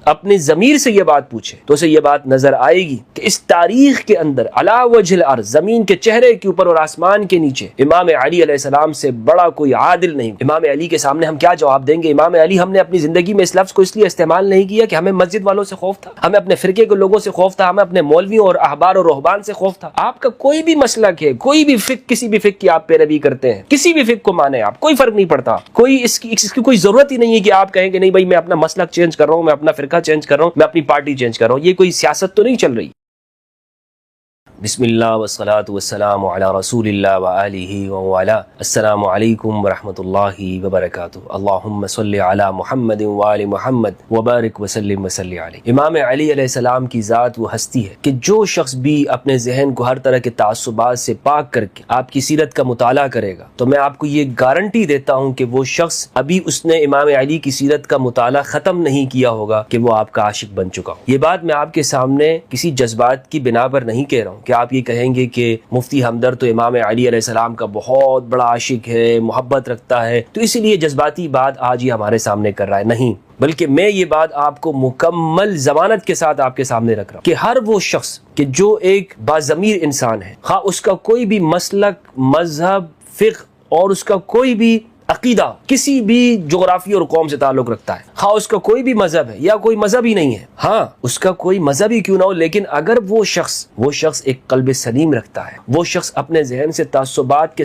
اپنی ضمیر سے یہ بات پوچھے تو اسے یہ بات نظر آئے گی کہ اس تاریخ کے اندر علی وجہ الارض، زمین کے چہرے کے اوپر اور آسمان کے نیچے، امام علی علیہ السلام سے بڑا کوئی عادل نہیں۔ امام علی کے سامنے ہم کیا جواب دیں گے؟ امام علی ہم نے اپنی زندگی میں اس لفظ کو اس لیے استعمال نہیں کیا کہ ہمیں مسجد والوں سے خوف تھا، ہمیں اپنے فرقے کے لوگوں سے خوف تھا، ہمیں اپنے مولویوں اور احبار اور رہبان سے خوف تھا۔ آپ کا کوئی بھی مسلک ہے، کوئی بھی فقہ، کسی بھی فقہ کی آپ پیروی کرتے ہیں، کسی بھی فقہ کو مانے آپ، کوئی فرق نہیں پڑتا، کوئی اس کی کوئی ضرورت ہی نہیں ہے کہ آپ کہیں کہ نہیں بھائی میں اپنا مسلک چینج کر رہا ہوں، میں اپنا فرقہ چینج کر رہا ہوں، میں اپنی پارٹی چینج کر رہا ہوں۔ یہ کوئی سیاست تو نہیں چل رہی۔ بسم اللہ والصلاة والسلام علی رسول اللہ وآلہ وعلا۔ السلام علیکم ورحمۃ اللہ وبرکاتہ۔ اللہم صلی علی محمد وآل محمد وبارک وسلم وصلی علیہ۔ امام علی علیہ السلام کی ذات وہ ہستی ہے کہ جو شخص بھی اپنے ذہن کو ہر طرح کے تعصبات سے پاک کر کے آپ کی سیرت کا مطالعہ کرے گا تو میں آپ کو یہ گارنٹی دیتا ہوں کہ وہ شخص ابھی اس نے امام علی کی سیرت کا مطالعہ ختم نہیں کیا ہوگا کہ وہ آپ کا عاشق بن چکا ہو۔ یہ بات میں آپ کے سامنے کسی جذبات کی بنا پر نہیں کہہ رہا ہوں کہ آپ یہ کہیں گے کہ مفتی ہمدرد تو امام علی علیہ السلام کا بہت بڑا عاشق ہے، محبت رکھتا ہے، تو اسی لیے جذباتی بات آج یہ ہمارے سامنے کر رہا ہے۔ نہیں، بلکہ میں یہ بات آپ کو مکمل ضمانت کے ساتھ آپ کے سامنے رکھ رہا ہوں کہ ہر وہ شخص کہ جو ایک باضمیر انسان ہے، خواہ اس کا کوئی بھی مسلک، مذہب، فقہ اور اس کا کوئی بھی عقیدہ کسی بھی جغرافی اور قوم سے تعلق رکھتا ہے، خواہ اس کا کوئی بھی مذہب ہے یا کوئی مذہب ہی نہیں ہے، ہاں اس کا کوئی مذہب ہی کیوں نہ ہو، لیکن اگر وہ شخص ایک قلب سلیم رکھتا ہے، وہ شخص اپنے ذہن سے تعصبات کے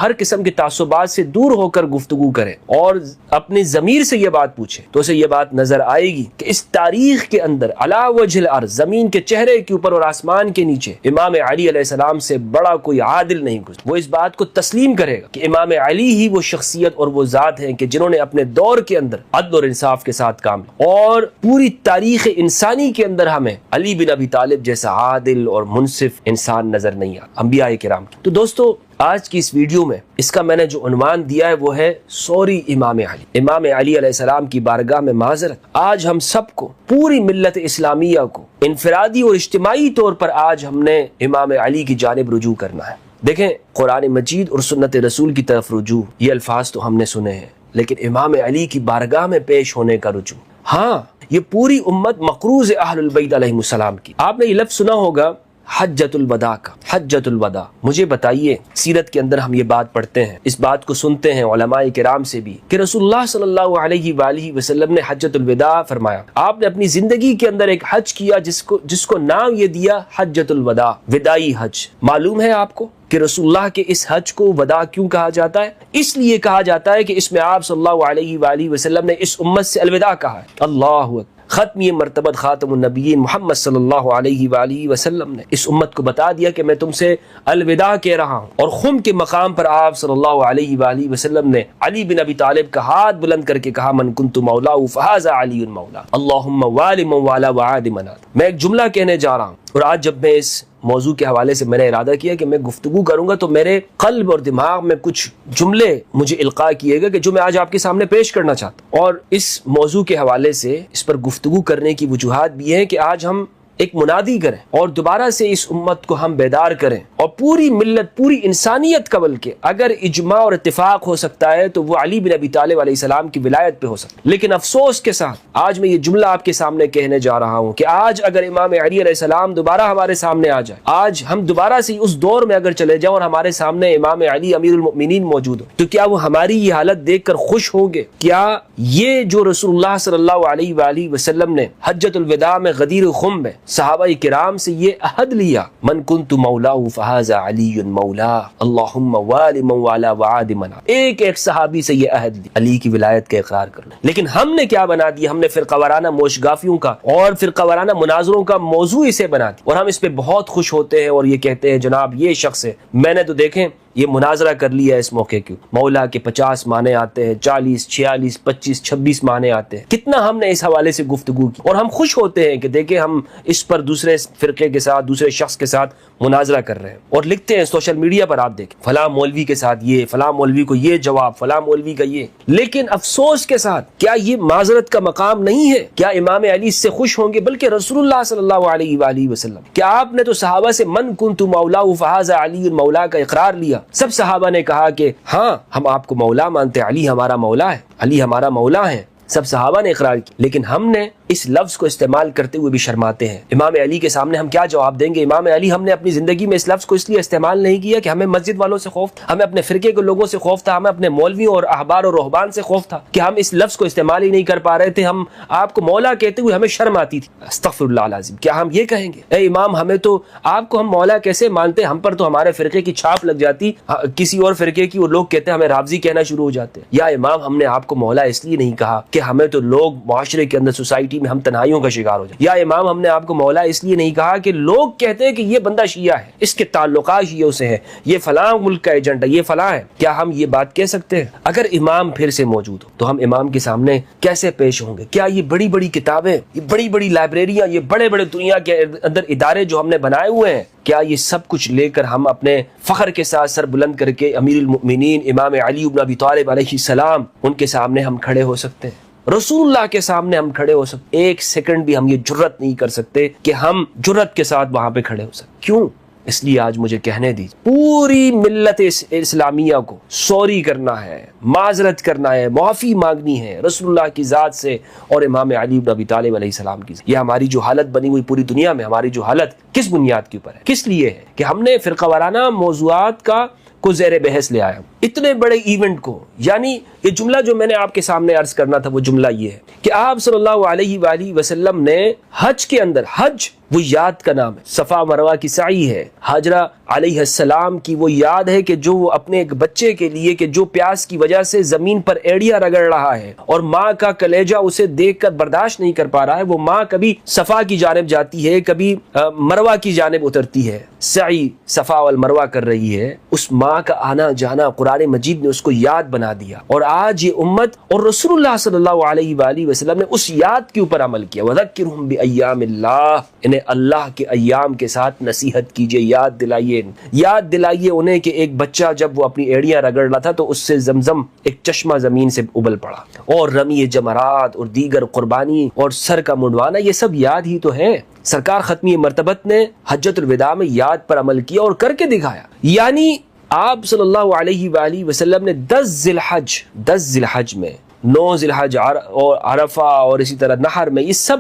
ہر قسم کے تعصبات سے دور ہو کر گفتگو کرے اور اپنی ضمیر سے یہ بات پوچھے تو اسے یہ بات نظر آئے گی کہ اس تاریخ کے اندر علی وجہ الارض، زمین کے چہرے کے اوپر اور آسمان کے نیچے، امام علی علیہ السلام سے بڑا کوئی عادل نہیں گزرا۔ وہ اس بات کو تسلیم کرے گا کہ امام علی ہی وہ شخصیت اور وہ ذات ہیں کہ جنہوں نے اپنے دور کے اندر عدل اور انصاف کے ساتھ کام کیا، اور پوری تاریخ انسانی کے اندر ہمیں علی بن ابی طالب جیسا عادل اور منصف انسان نظر نہیں آتا انبیاء کرام کی۔ تو دوستو، آج کی اس ویڈیو میں اس کا میں نے جو عنوان دیا ہے وہ ہے سوری امام علی۔ امام علی علیہ السلام کی بارگاہ میں معذرت۔ آج ہم سب کو، پوری ملت اسلامیہ کو انفرادی اور اجتماعی طور پر آج ہم نے امام علی کی جانب رجوع کرنا ہے۔ دیکھیں، قرآن مجید اور سنت رسول کی طرف رجوع، یہ الفاظ تو ہم نے سنے ہیں، لیکن امام علی کی بارگاہ میں پیش ہونے کا رجوع، ہاں یہ پوری امت مقروض اہل البیت علیہم السلام کی۔ آپ نے یہ لفظ سنا ہوگا حجۃ الوداع کا، حجۃ الوداع۔ مجھے بتائیے، سیرت کے اندر ہم یہ بات پڑھتے ہیں، اس بات کو سنتے ہیں علماء کرام سے بھی کہ رسول اللہ صلی اللہ علیہ وآلہ وسلم نے حجۃ الوداع فرمایا۔ آپ نے اپنی زندگی کے اندر ایک حج کیا جس کو نام یہ دیا حجۃ الوداع، وداعی حج۔ معلوم ہے آپ کو کہ رسول اللہ کے اس حج کو وداع کیوں کہا جاتا ہے؟ اس لیے کہا جاتا ہے کہ اس میں آپ صلی اللہ علیہ وآلہ وسلم نے اس امت سے الوداع کہا ہے۔ اللہ اکبر۔ ختمی مرتبت خاتم النبیین محمد صلی اللہ علیہ وآلہ وسلم نے اس امت کو بتا دیا کہ میں تم سے الوداع کہہ رہا ہوں، اور خم کے مقام پر آپ صلی اللہ علیہ وآلہ وسلم نے علی بن ابی طالب کا ہاتھ بلند کر کے کہا من کنت مولا فہذا علی مولا اللہم والی من والا وعاد من عاد۔ میں ایک جملہ کہنے جا رہا ہوں، اور آج جب میں اس موضوع کے حوالے سے میں نے ارادہ کیا کہ میں گفتگو کروں گا تو میرے قلب اور دماغ میں کچھ جملے مجھے القاء کیے گا کہ جو میں آج آپ کے سامنے پیش کرنا چاہتا ہوں، اور اس موضوع کے حوالے سے اس پر گفتگو کرنے کی وجوہات بھی ہیں کہ آج ہم ایک منادی کریں اور دوبارہ سے اس امت کو ہم بیدار کریں، اور پوری ملت، پوری انسانیت کا بلکہ اگر اجماع اور اتفاق ہو سکتا ہے تو وہ علی بن ابی طالب علیہ السلام کی ولایت پہ ہو سکتا ہے۔ لیکن افسوس کے ساتھ آج میں یہ جملہ آپ کے سامنے کہنے جا رہا ہوں کہ آج اگر امام علی علیہ السلام دوبارہ ہمارے سامنے آ جائے، آج ہم دوبارہ سے اس دور میں اگر چلے جاؤں اور ہمارے سامنے امام علی امیر المؤمنین موجود ہو، تو کیا وہ ہماری یہ حالت دیکھ کر خوش ہوں گے؟ کیا یہ جو رسول اللہ صلی اللہ علیہ وآلہ وسلم نے حجۃ الوداع میں غدیر خم میں صحابہ کرام سے یہ عہد لیا من کنت مولا فہذا علی مولا اللہم والی من والا وعاد من عاد، ایک صحابی سے یہ عہد لی علی کی ولایت کا اقرار کرنا۔ لیکن ہم نے کیا بنا دیا؟ ہم نے فرقہ وارانہ موشگافیوں کا اور فرقہ وارانہ مناظروں کا موضوع اسے بنا دیا، اور ہم اس پہ بہت خوش ہوتے ہیں اور یہ کہتے ہیں جناب یہ شخص ہے۔ میں نے تو دیکھیں یہ مناظرہ کر لیا اس موقع کی، مولا کے 50 معنی آتے ہیں، 40 46 25 26 معنی آتے ہیں، کتنا ہم نے اس حوالے سے گفتگو کی، اور ہم خوش ہوتے ہیں کہ دیکھیں ہم اس پر دوسرے فرقے کے ساتھ، دوسرے شخص کے ساتھ مناظرہ کر رہے ہیں، اور لکھتے ہیں سوشل میڈیا پر، آپ دیکھیں فلاں مولوی کے ساتھ یہ، فلاں مولوی کو یہ جواب، فلاں مولوی کا یہ۔ لیکن افسوس کے ساتھ کیا یہ معذرت کا مقام نہیں ہے؟ کیا امام علی اس سے خوش ہوں گے؟ بلکہ رسول اللہ صلی اللہ علیہ وآلہ وسلم، کیا آپ نے تو صحابہ سے من کنت مولا فہذا علی مولا کا اقرار لیا؟ سب صحابہ نے کہا کہ ہاں ہم آپ کو مولا مانتے، علی ہمارا مولا ہے، علی ہمارا مولا ہے۔ سب صحابہ نے اقرار کی، لیکن ہم نے اس لفظ کو استعمال کرتے ہوئے بھی شرماتے ہیں۔ امام علی کے سامنے ہم کیا جواب دیں گے؟ امام علی ہم نے اپنی زندگی میں اس لفظ کو اس لیے استعمال نہیں کیا کہ ہمیں مسجد والوں سے خوف تھا، ہمیں اپنے فرقے کے لوگوں سے خوف تھا، ہمیں اپنے مولویوں اور احبار اور رہبان سے خوف تھا کہ ہم اس لفظ کو استعمال ہی نہیں کر پا رہے تھے، ہم آپ کو مولا کہتے ہوئے ہمیں شرم آتی تھی۔ استغفر اللہ العظیم، کیا ہم یہ کہیں گے اے امام ہمیں تو آپ کو ہم مولا کیسے مانتے، ہم پر تو ہمارے فرقے کی چھاپ لگ جاتی، کسی اور فرقے کی وہ لوگ کہتے ہیں ہمیں رافضی کہنا شروع ہو جاتے ہیں۔ یا امام ہم نے آپ کو مولا اس لیے نہیں کہا کہ ہمیں تو لوگ معاشرے کے اندر سوسائٹی میں ہم تنہائیوں کا شکار ہو جائیں۔ یا امام ہم نے آپ کو مولا اس لیے نہیں کہا کہ لوگ کہتے ہیں کہ یہ بندہ شیعہ ہے، اس کے تعلقات شیعوں سے ہیں، یہ فلاں ملک کا ایجنٹ ہے، یہ فلاں ہے۔ کیا ہم یہ بات کہہ سکتے ہیں؟ اگر امام پھر سے موجود ہو تو ہم امام کے سامنے کیسے پیش ہوں گے؟ کیا یہ بڑی بڑی کتابیں، یہ بڑی بڑی لائبریریاں، یہ بڑے بڑے دنیا کے اندر ادارے جو ہم نے بنائے ہوئے ہیں، کیا یہ سب کچھ لے کر ہم اپنے فخر کے ساتھ سر بلند کر کے امیر المؤمنین امام علی بن ابی طالب علیہ السلام ان کے سامنے ہم کھڑے ہو سکتے ہیں؟ رسول اللہ کے سامنے ہم کھڑے ہو سکتے؟ ایک سیکنڈ بھی ہم یہ جرت نہیں کر سکتے کہ ہم جرت کے ساتھ وہاں پہ کھڑے ہو سکتے۔ کیوں؟ اس لیے آج مجھے کہنے دیجیے، پوری ملت اسلامیہ کو سوری کرنا ہے، معذرت کرنا ہے، معافی مانگنی ہے رسول اللہ کی ذات سے اور امام علی بن ابی طالب علیہ السلام کی۔ یہ ہماری جو حالت بنی ہوئی پوری دنیا میں، ہماری جو حالت کس بنیاد کے اوپر ہے؟ کس لیے ہے کہ ہم نے فرقہ وارانہ موضوعات کو زیر بحث لے آیا اتنے بڑے ایونٹ کو۔ یعنی یہ جملہ جو میں نے آپ کے سامنے عرض کرنا تھا وہ جملہ یہ ہے کہ آپ صلی اللہ علیہ وآلہ وسلم نے حج کے اندر، حج وہ یاد کا نام ہے، صفا مروہ کی سعی ہے، حاجرہ علیہ السلام کی وہ یاد ہے کہ جو وہ اپنے ایک بچے کے لیے کہ جو پیاس کی وجہ سے زمین پر ایڑیا رگڑ رہا ہے اور ماں کا کلیجہ اسے دیکھ کر برداشت نہیں کر پا رہا ہے، وہ ماں کبھی صفا کی جانب جاتی ہے، کبھی مروہ کی جانب اترتی ہے، سعی صفا والمروہ کر رہی ہے۔ اس ماں کا آنا جانا قرآن مجید نے اس کو یاد بنا دیا، اور آج یہ امت اور رسول اللہ صلی اللہ علیہ وآلہ وسلم نے اس یاد کے اوپر عمل کیا۔ وَذَكِّرْهُمْ بِأَيَّامِ اللَّهِ، انہیں اللہ کے ایام کے ساتھ نصیحت کیجئے، یاد دلائیے انہیں کہ ایک بچہ جب وہ اپنی ایڑیاں رگڑ رہا تھا تو اس سے زمزم ایک چشمہ زمین سے ابل پڑا، اور رمی جمرات اور دیگر قربانی اور سر کا منڈوانا، یہ سب یاد ہی تو ہے۔ سرکار ختمی مرتبت نے حجۃ الوداع میں یاد پر عمل کیا اور کر کے دکھایا۔ یعنی آپ صلی اللہ علیہ وآلہ وسلم نے 10 ذی الحج میں، 9 ذی الحج اور عرفہ اور اسی طرح نحر میں، یہ سب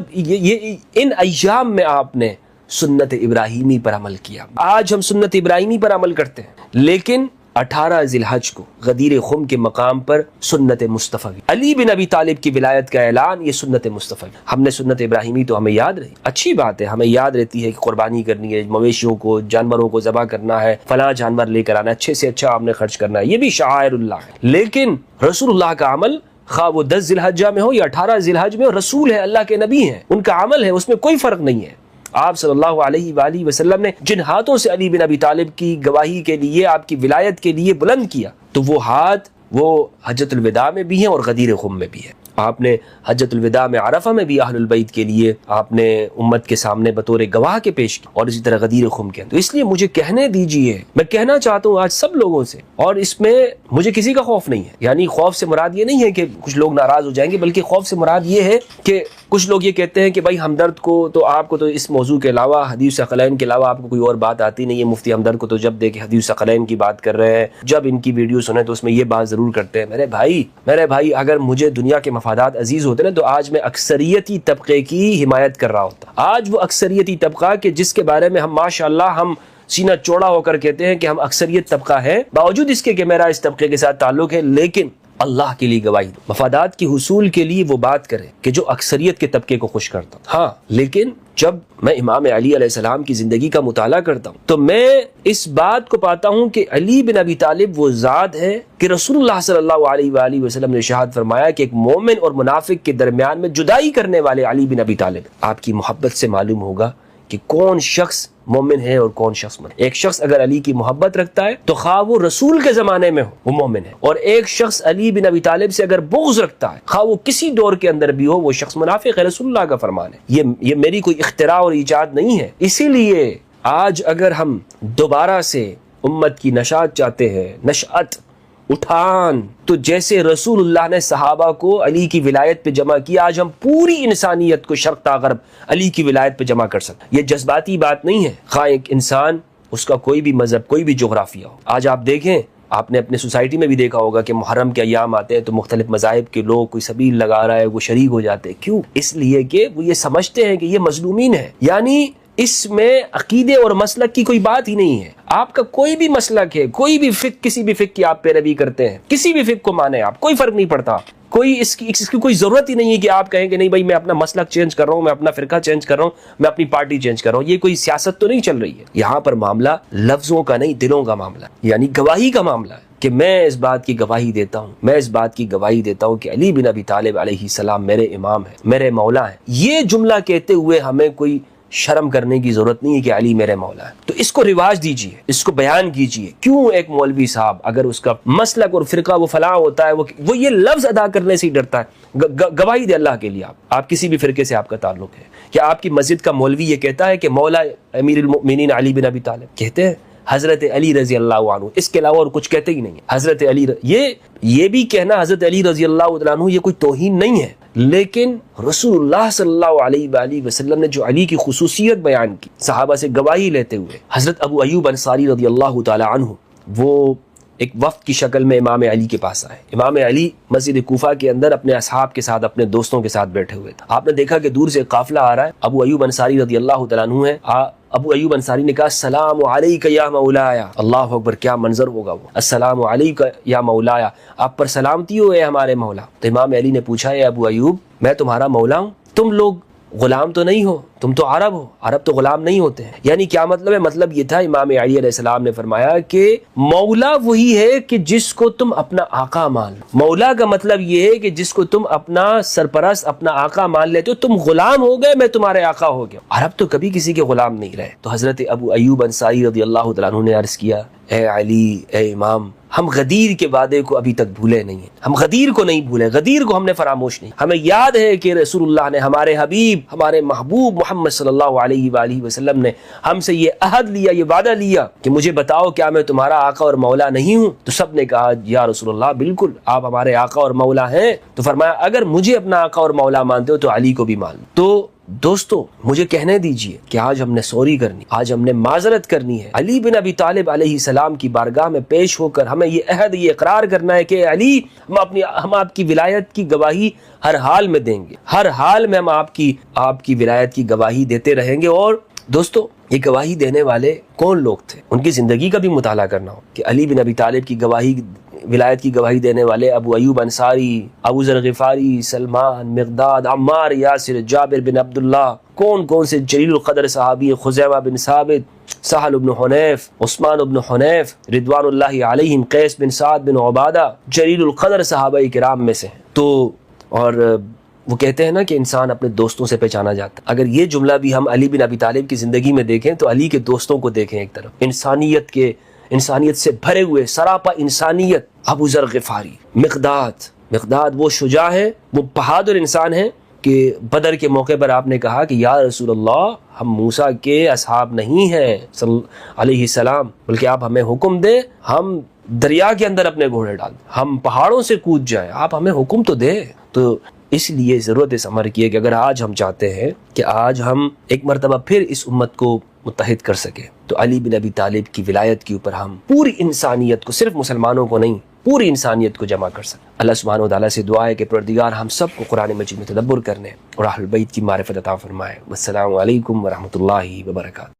ان ایام میں آپ نے سنت ابراہیمی پر عمل کیا۔ آج ہم سنت ابراہیمی پر عمل کرتے ہیں، لیکن 18 ذی الحج کو غدیر خم کے مقام پر سنت مصطفی، علی بن ابی طالب کی ولایت کا اعلان، یہ سنت مصطفی۔ ہم نے سنت ابراہیمی تو ہمیں یاد رہی، اچھی بات ہے، ہمیں یاد رہتی ہے کہ قربانی کرنی ہے، مویشیوں کو، جانوروں کو ذبح کرنا ہے، فلاں جانور لے کر آنا، اچھے سے اچھا آپ نے خرچ کرنا ہے، یہ بھی شعائر اللہ ہے۔ لیکن رسول اللہ کا عمل، خواہ وہ 10 ذی الحجہ میں ہو یا 18 ذی الحج میں، رسول ہے، اللہ کے نبی ہیں، ان کا عمل ہے، اس میں کوئی فرق نہیں ہے۔ آپ صلی اللہ علیہ وآلہ وسلم نے جن ہاتھوں سے علی بن ابی طالب کی گواہی کے لیے، آپ کی ولایت کے لیے بلند کیا، تو وہ ہاتھ وہ حجۃ الوداع میں بھی ہیں اور غدیر خم میں بھی ہیں۔ آپ نے حجۃ الوداع میں عرفہ میں بھی اہل البیت کے لیے آپ نے امت کے سامنے بطور گواہ کے پیش کی، اور اسی طرح غدیر خم کے۔ تو اس لیے مجھے کہنے دیجئے، میں کہنا چاہتا ہوں آج سب لوگوں سے، اور اس میں مجھے کسی کا خوف نہیں ہے، یعنی خوف سے مراد یہ نہیں ہے کہ کچھ لوگ ناراض ہو جائیں گے، بلکہ خوف سے مراد یہ ہے کہ کچھ لوگ یہ کہتے ہیں کہ بھائی ہمدرد کو تو آپ کو تو اس موضوع کے علاوہ، حدیث ثقلین کے علاوہ آپ کو کوئی اور بات آتی نہیں ہے، مفتی ہمدرد کو تو جب دیکھے حدیث ثقلین کی بات کر رہے ہیں، جب ان کی ویڈیو سنیں تو اس میں یہ بات ضرور کرتے ہیں۔ میرے بھائی اگر مجھے دنیا کے مفادات عزیز ہوتے نا تو آج میں اکثریتی طبقے کی حمایت کر رہا ہوتا۔ آج وہ اکثریتی طبقہ کہ جس کے بارے میں ہم ماشاءاللہ ہم سینہ چوڑا ہو کر کہتے ہیں کہ ہم اکثریت طبقہ ہے، باوجود اس کے کہ میرا اس طبقے کے ساتھ تعلق ہے، لیکن اللہ کے لیے گواہی، مفادات کے حصول کے لیے وہ بات کرے کہ جو اکثریت کے طبقے کو خوش کرتا ہوں۔ ہاں، لیکن جب میں امام علی علیہ السلام کی زندگی کا مطالعہ کرتا ہوں تو میں اس بات کو پاتا ہوں کہ علی بن ابی طالب وہ ذات ہے کہ رسول اللہ صلی اللہ علیہ وآلہ وسلم نے ارشاد فرمایا کہ ایک مومن اور منافق کے درمیان میں جدائی کرنے والے علی بن ابی طالب۔ آپ کی محبت سے معلوم ہوگا کہ کون شخص مومن ہے اور کون شخص منافق۔ ایک شخص اگر علی کی محبت رکھتا ہے تو خواہ وہ رسول کے زمانے میں ہو وہ مومن ہے، اور ایک شخص علی بن ابی طالب سے اگر بغض رکھتا ہے خواہ وہ کسی دور کے اندر بھی ہو وہ شخص منافق ہے۔ رسول اللہ کا فرمان ہے، یہ میری کوئی اختراع اور ایجاد نہیں ہے۔ اسی لیے آج اگر ہم دوبارہ سے امت کی نشاط چاہتے ہیں، نشأت، اٹھان، تو جیسے رسول اللہ نے صحابہ کو علی کی ولایت پہ جمع کیا، آج ہم پوری انسانیت کو شرق تا غرب علی کی ولایت پہ جمع کر سکتے۔ یہ جذباتی بات نہیں ہے، خواہ ایک انسان، اس کا کوئی بھی مذہب، کوئی بھی جغرافیہ ہو۔ آج آپ دیکھیں، آپ نے اپنے سوسائٹی میں بھی دیکھا ہوگا کہ محرم کے ایام آتے ہیں تو مختلف مذاہب کے لوگ کوئی سبیل لگا رہا ہے وہ شریک ہو جاتے ہیں. کیوں؟ اس لیے کہ وہ یہ سمجھتے ہیں کہ یہ مظلومین ہے. یعنی اس میں عقیدے اور مسلک کی کوئی بات ہی نہیں ہے. آپ کا کوئی بھی مسلک ہے, کوئی بھی فقہ, کسی بھی فقہ کی آپ پیروی کرتے ہیں, کسی بھی فقہ کو مانیں آپ, کوئی فرق نہیں پڑتا. کوئی اس کی کوئی ضرورت ہی نہیں ہے کہ آپ کہیں کہ نہیں بھائی میں اپنا مسلک چینج کر رہا ہوں, میں اپنا فرقہ چینج کر رہا ہوں, میں اپنی پارٹی چینج کر رہا ہوں. یہ کوئی سیاست تو نہیں چل رہی ہے. یہاں پر معاملہ لفظوں کا نہیں, دلوں کا معاملہ, یعنی گواہی کا معاملہ ہے کہ میں اس بات کی گواہی دیتا ہوں, میں اس بات کی گواہی دیتا ہوں کہ علی بن ابی طالب علیہ السلام میرے امام ہیں, میرے مولا ہیں. یہ جملہ کہتے ہوئے ہمیں کوئی شرم کرنے کی ضرورت نہیں ہے کہ علی میرے مولا ہے. تو اس کو رواج دیجئے, اس کو بیان کیجئے. کیوں ایک مولوی صاحب اگر اس کا مسلک اور فرقہ وہ فلاں ہوتا ہے, وہ یہ لفظ ادا کرنے سے ہی ڈرتا ہے. گواہی دے اللہ کے لیے. آپ کسی بھی فرقے سے آپ کا تعلق ہے, کیا آپ کی مسجد کا مولوی یہ کہتا ہے کہ مولا امیر المؤمنین علی بن ابی طالب؟ کہتے ہیں حضرت علی رضی اللہ عنہ, اس کے علاوہ اور کچھ کہتے ہی نہیں. حضرت علی یہ بھی کہنا حضرت علی رضی اللہ عنہ یہ کوئی توہین نہیں ہے, لیکن رسول اللہ صلی اللہ علیہ وآلہ وسلم نے جو علی کی خصوصیت بیان کی صحابہ سے گواہی لیتے ہوئے, حضرت ابو ایوب انصاری رضی اللہ تعالی عنہ وہ ایک وفد کی شکل میں امام علی کے پاس آئے. امام علی مسجد کوفہ کے اندر اپنے اصحاب کے ساتھ, اپنے دوستوں کے ساتھ بیٹھے ہوئے تھے. آپ نے دیکھا کہ دور سے قافلہ آ رہا ہے, ابو ایوب انصاری رضی اللہ تعالیٰ عنہ ہے. ابو ایوب انصاری نے کہا السلام علیک یا مولایا. اللہ اکبر, کیا منظر ہوگا وہ, السلام علیک یا مولایا, آپ پر سلامتی ہو اے ہمارے مولا. تو امام علی نے پوچھا اے ابو ایوب, میں تمہارا مولا ہوں, تم لوگ غلام تو نہیں ہو, تم تو عرب ہو, عرب تو غلام نہیں ہوتے ہیں. یعنی کیا مطلب ہے؟ مطلب یہ تھا, امام علی علیہ السلام نے فرمایا کہ مولا وہی ہے کہ جس کو تم اپنا آقا مان لو. مولا کا مطلب یہ ہے کہ جس کو تم اپنا سرپرست, اپنا آقا مان لیتے ہو. تم غلام ہو گئے, میں تمہارے آقا ہو گیا. عرب تو کبھی کسی کے غلام نہیں رہے. تو حضرت ابو ایوب انصاری رضی اللہ تعالیٰ عنہ نے عرض کیا اے علی, اے امام, ہم غدیر کے وعدے کو ابھی تک بھولے نہیں ہیں. ہم غدیر کو نہیں بھولے, غدیر کو ہم نے فراموش نہیں. ہمیں یاد ہے کہ رسول اللہ نے, ہمارے حبیب, ہمارے محبوب محمد صلی اللہ علیہ وآلہ وسلم نے ہم سے یہ عہد لیا, یہ وعدہ لیا کہ مجھے بتاؤ کیا میں تمہارا آقا اور مولا نہیں ہوں؟ تو سب نے کہا یا رسول اللہ بالکل آپ ہمارے آقا اور مولا ہیں. تو فرمایا اگر مجھے اپنا آقا اور مولا مانتے ہو تو علی کو بھی مان لو. تو دوستو مجھے کہنے دیجئے کہ آج ہم نے سوری کرنی, آج ہم نے معذرت کرنی ہے. علی بن ابی طالب علیہ السلام کی بارگاہ میں پیش ہو کر ہمیں یہ عہد, یہ اقرار کرنا ہے کہ علی ہم آپ کی ولایت کی گواہی ہر حال میں دیں گے, ہر حال میں ہم آپ کی ولایت کی گواہی دیتے رہیں گے. اور دوستو یہ گواہی دینے والے کون لوگ تھے, ان کی زندگی کا بھی مطالعہ کرنا ہو کہ علی بن ابی طالب کی گواہی, ولایت کی گواہی دینے والے ابو ایوب انصاری, ابو ذر غفاری, سلمان, مقداد, عمار, یاسر, جابر بن عبداللہ, کون کون سے جلیل القدر صحابی, خزیمہ بن ثابت, سہل بن حنیف, عثمان بن حنیف رضوان اللہ علیہم, قیس بن سعد بن عبادہ, جلیل القدر صحابہ کرام میں سے. تو اور وہ کہتے ہیں نا کہ انسان اپنے دوستوں سے پہچانا جاتا. اگر یہ جملہ بھی ہم علی بن ابی طالب کی زندگی میں دیکھیں تو علی کے دوستوں کو دیکھیں ایک طرف, انسانیت سے بھرے ہوئے, سراپا انسانیت. ابو ذر غفاری, مقداد وہ شجاع ہے, وہ بہادر انسان ہے کہ بدر کے موقع پر آپ نے کہا کہ یا رسول اللہ ہم موسیٰ کے اصحاب نہیں ہیں علیہ السلام, بلکہ آپ ہمیں حکم دیں ہم دریا کے اندر اپنے گھوڑے ڈال دیں, ہم پہاڑوں سے کود جائیں, آپ ہمیں حکم تو دیں. تو اس لیے ضرورت اس امر کی ہے کہ اگر آج ہم چاہتے ہیں کہ آج ہم ایک مرتبہ پھر اس امت کو متحد کر سکے تو علی بن ابی طالب کی ولایت کے اوپر ہم پوری انسانیت کو, صرف مسلمانوں کو نہیں, پوری انسانیت کو جمع کر سکیں. اللہ سبحانہ و تعالیٰ سے دعا ہے کہ پروردگار ہم سب کو قرآن مجید میں تدبر کرنے اور اہل بیت کی معرفت عطا فرمائے. والسلام علیکم ورحمۃ اللہ وبرکاتہ.